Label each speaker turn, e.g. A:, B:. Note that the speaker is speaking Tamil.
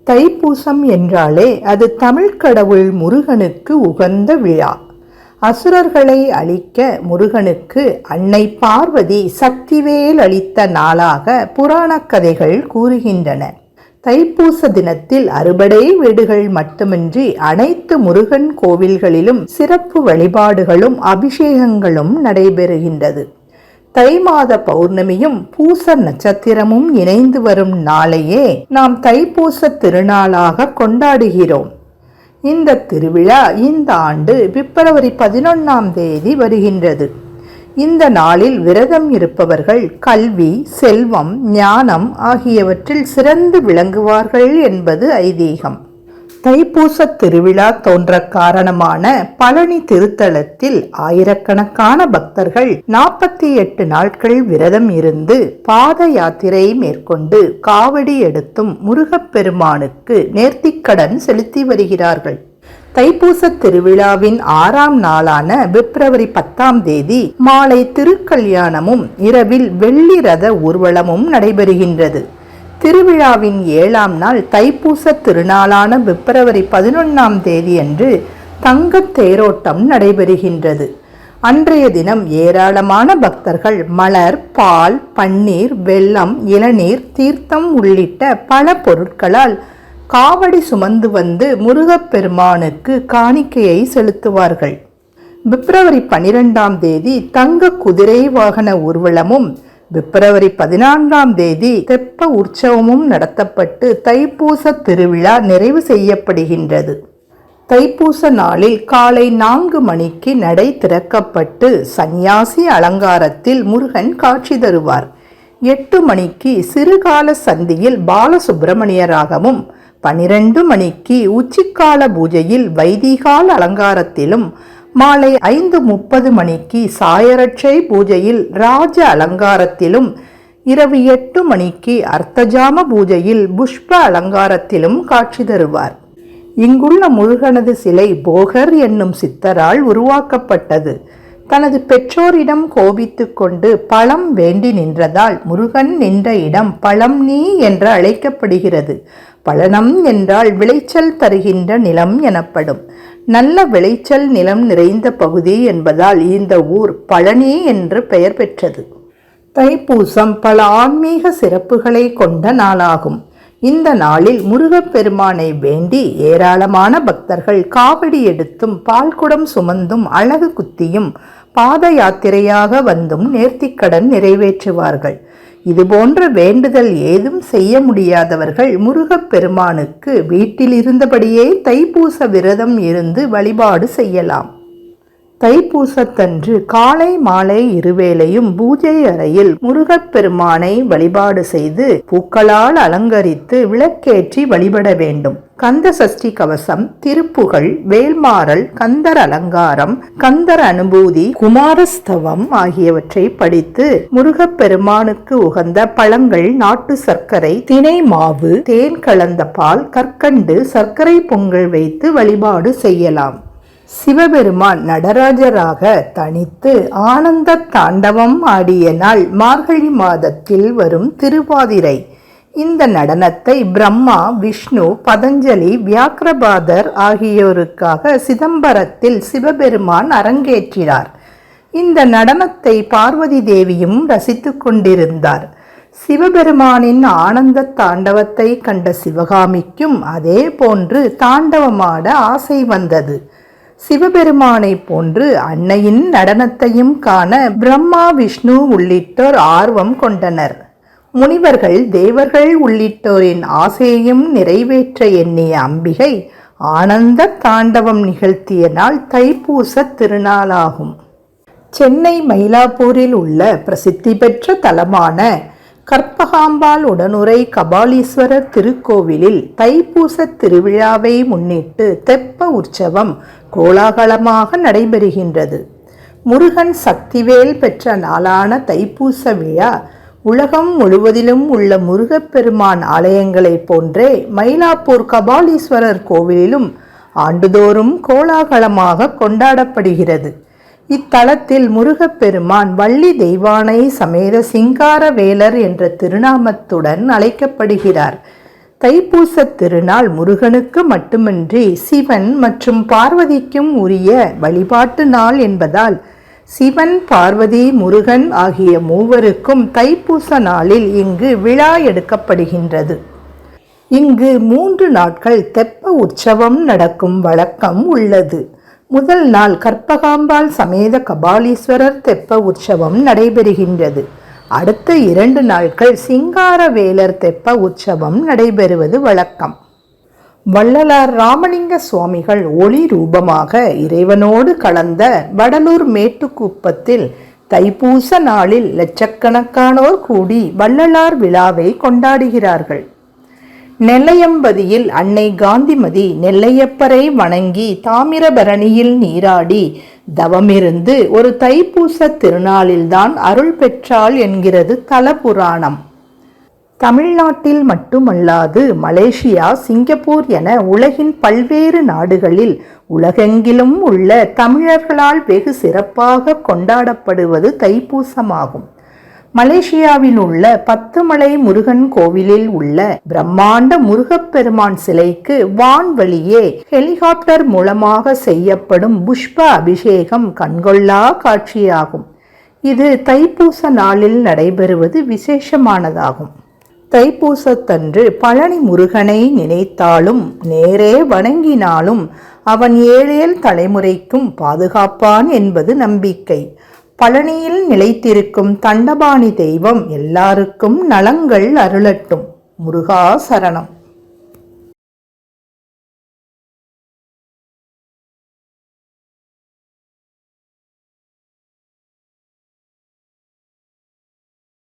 A: தைப்பூசம் என்றாலே அது தமிழ் கடவுள் முருகனுக்கு உகந்த விழா. அசுரர்களை அழிக்க முருகனுக்கு அன்னை பார்வதி சக்திவேல் அளித்த நாளாக புராணக் கதைகள் கூறுகின்றன. தைப்பூச தினத்தில் அறுபடை வீடுகள் மட்டுமின்றி அனைத்து முருகன் கோவில்களிலும் சிறப்பு வழிபாடுகளும் அபிஷேகங்களும் நடைபெறுகின்றது. தை மாத பௌர்ணமியும் பூச நட்சத்திரமும் இணைந்து வரும் நாளையே நாம் தைப்பூச திருநாளாக கொண்டாடுகிறோம். இந்த திருவிழா இந்த ஆண்டு பிப்ரவரி 11 வருகின்றது. இந்த நாளில் விரதம் இருப்பவர்கள் கல்வி, செல்வம், ஞானம் ஆகியவற்றில் சிறந்து விளங்குவார்கள் என்பது ஐதீகம். தைப்பூச திருவிழா தோன்ற காரணமான பழனி திருத்தலத்தில் ஆயிரக்கணக்கான பக்தர்கள் 48 நாட்கள் விரதம் இருந்து பாத யாத்திரை மேற்கொண்டு காவடி எடுத்தும் முருகப்பெருமானுக்கு நேர்த்திக்கடன் செலுத்தி வருகிறார்கள். தைப்பூச திருவிழாவின் 6ஆம் நாளான பிப்ரவரி 10 மாலை திருக்கல்யாணமும் இரவில் வெள்ளி ரத ஊர்வலமும் நடைபெறுகின்றது. திருவிழாவின் 7ஆம் நாள் தைப்பூச திருநாளான பிப்ரவரி 11 அன்று தங்க தேரோட்டம் நடைபெறுகின்றது. அன்றைய தினம் ஏராளமான பக்தர்கள் மலர், பால், பன்னீர், வெல்லம், இளநீர், தீர்த்தம் உள்ளிட்ட பல பொருட்களால் காவடி சுமந்து வந்து முருகப்பெருமானுக்கு காணிக்கையை செலுத்துவார்கள். பிப்ரவரி 12 தங்க குதிரை வாகன ஊர்வலமும் பிப்ரவரி 14 தெப்ப உற்சவமும் நடத்தப்பட்டு தைப்பூச திருவிழா நிறைவு செய்யப்படுகின்றது. தைப்பூச நாளில் காலை 4 மணிக்கு நடை திறக்கப்பட்டு சந்நியாசி அலங்காரத்தில் முருகன் காட்சி தருவார். 8 மணிக்கு சிறுகால சந்தியில் பாலசுப்பிரமணியராகவும், 12 மணிக்கு உச்சிக்கால பூஜையில் வைதிகால அலங்காரத்திலும், மாலை 5:30 மணிக்கு சாயரட்சை பூஜையில் ராஜ அலங்காரத்திலும், இரவு 8 மணிக்கு அர்த்தஜாம பூஜையில் புஷ்ப அலங்காரத்திலும் காட்சி தருவார். இங்குள்ள முருகனது சிலை போகர் என்னும் சித்தரால் உருவாக்கப்பட்டது. தனது பெற்றோரிடம் கோபித்து கொண்டு பழம் வேண்டி நின்றதால் முருகன் நின்ற இடம் பழம்நீ என்று அழைக்கப்படுகிறது. பழனம் என்றால் விளைச்சல் தருகின்ற நிலம் எனப்படும். நல்ல விளைச்சல் நிலம் நிறைந்த பகுதி என்பதால் இந்த ஊர் பழனி என்று பெயர் பெற்றது. தைப்பூசம் பல ஆன்மீக சிறப்புகளை கொண்ட நாளாகும். இந்த நாளில் முருகப்பெருமானை வேண்டி ஏராளமான பக்தர்கள் காவடி எடுத்தும் பால்குடம் சுமந்தும் அழகு குத்தியும் பாத யாத்திரையாக வந்தும் நேர்த்திக்கடன் நிறைவேற்றுவார்கள். இதுபோன்ற வேண்டுதல் ஏதும் செய்ய முடியாதவர்கள் முருகப்பெருமானுக்கு வீட்டில் இருந்தபடியே தைப்பூச விரதம் இருந்து வழிபாடு செய்யலாம். தைப்பூசத்தன்று காலை மாலை இருவேளையும் பூஜை அறையில் முருகப்பெருமானை வழிபாடு செய்து பூக்களால் அலங்கரித்து விளக்கேற்றி வழிபட வேண்டும். கந்த சஷ்டி கவசம், திருப்புகழ், வேல்மாறல், கந்தர் அலங்காரம், கந்தர் அனுபூதி, குமாரஸ்தவம் ஆகியவற்றை படித்து முருகப்பெருமானுக்கு உகந்த பழங்கள், நாட்டு சர்க்கரை, தினை மாவு, தேன் கலந்த பால், கற்கண்டு, சர்க்கரை பொங்கல் வைத்து வழிபாடு செய்யலாம். சிவபெருமான் நடராஜராக தனித்து ஆனந்த தாண்டவம் ஆடிய நாள் மார்கழி மாதத்தில் வரும் திருவாதிரை. இந்த நடனத்தை பிரம்மா, விஷ்ணு, பதஞ்சலி, வியாக்கிரபாதர் ஆகியோருக்காக சிதம்பரத்தில் சிவபெருமான் அரங்கேற்றினார். இந்த நடனத்தை பார்வதி தேவியும் ரசித்து கொண்டிருந்தார். சிவபெருமானின் ஆனந்த தாண்டவத்தை கண்ட சிவகாமிக்கும் அதே போன்று தாண்டவமாட ஆசை வந்தது. சிவபெருமானை போன்று அன்னையின் நடனத்தையும் காண பிரம்மா, விஷ்ணு உள்ளிட்டோர் ஆர்வம் கொண்டனர். முனிவர்கள், தேவர்கள் உள்ளிட்டோரின் ஆசையையும் நிறைவேற்ற எண்ணிய அம்பிகை ஆனந்த தாண்டவம் நிகழ்த்திய நாள் தைப்பூச திருநாளாகும். சென்னை மயிலாப்பூரில் உள்ள பிரசித்தி பெற்ற தலமான கற்பகாம்பாள் உடனுறை கபாலீஸ்வரர் திருக்கோவிலில் தைப்பூச திருவிழாவை முன்னிட்டு தெப்ப உற்சவம் கோலாகலமாக நடைபெறுகின்றது. முருகன் சக்திவேல் பெற்ற நாளான தைப்பூச விழா உலகம் முழுவதிலும் உள்ள முருகப்பெருமான் ஆலயங்களைப் போன்றே மயிலாப்பூர் கபாலீஸ்வரர் கோவிலிலும் ஆண்டுதோறும் கோலாகலமாக கொண்டாடப்படுகிறது. இத்தலத்தில் முருகப்பெருமான் வள்ளி தெய்வானை சமேத சிங்கார வேலர் என்ற திருநாமத்துடன் அழைக்கப்படுகிறார். தைப்பூச திருநாள் முருகனுக்கு மட்டுமின்றி சிவன் மற்றும் பார்வதிக்கும் உரிய வழிபாட்டு நாள் என்பதால் சிவன், பார்வதி, முருகன் ஆகிய மூவருக்கும் தைப்பூச நாளில் இங்கு விழா எடுக்கப்படுகின்றது. இங்கு 3 நாட்கள் தெப்ப உற்சவம் நடக்கும் வழக்கம் உள்ளது. முதல் நாள் கற்பகாம்பாள் சமேத கபாலீஸ்வரர் தெப்ப உற்சவம் நடைபெறுகின்றது. அடுத்த 2 நாட்கள் சிங்காரவேலர் தெப்ப உற்சவம் நடைபெறுவது வழக்கம். வள்ளலார் ராமலிங்க சுவாமிகள் ஒளி ரூபமாக இறைவனோடு கலந்த வடலூர் மேட்டுக்குப்பத்தில் தைப்பூச நாளில் லட்சக்கணக்கானோர் கூடி வள்ளலார் விழாவை கொண்டாடுகிறார்கள். நெல்லையம்பதியில் அன்னை காந்திமதி நெல்லையப்பரை வணங்கி தாமிரபரணியில் நீராடி தவமிருந்து ஒரு தைப்பூச திருநாளில்தான் அருள் பெற்றாள் என்கிறது தல புராணம். தமிழ்நாட்டில் மட்டுமல்லாது மலேசியா, சிங்கப்பூர் என உலகின் பல்வேறு நாடுகளில் உலகெங்கிலும் உள்ள தமிழர்களால் வெகு சிறப்பாக கொண்டாடப்படுவது தைப்பூசமாகும். மலேசியாவில் உள்ள 10 மலை முருகன் கோவிலில் உள்ள பிரம்மாண்ட முருகப்பெருமான் சிலைக்கு வான்வழியே ஹெலிகாப்டர் மூலமாக செய்யப்படும் புஷ்ப அபிஷேகம் கண்கொள்ளா காட்சியாகும். இது தைப்பூச நாளில் நடைபெறுவது விசேஷமானதாகும். தைப்பூசத்தன்று பழனி முருகனை நினைத்தாலும் நேரே வணங்கினாலும் அவன் 7 தலைமுறைக்கும் பாதுகாப்பான் என்பது நம்பிக்கை. பழனியில் நிலைத்திருக்கும் தண்டபாணி தெய்வம் எல்லாருக்கும் நலங்கள் அருளட்டும். முருகா சரணம்.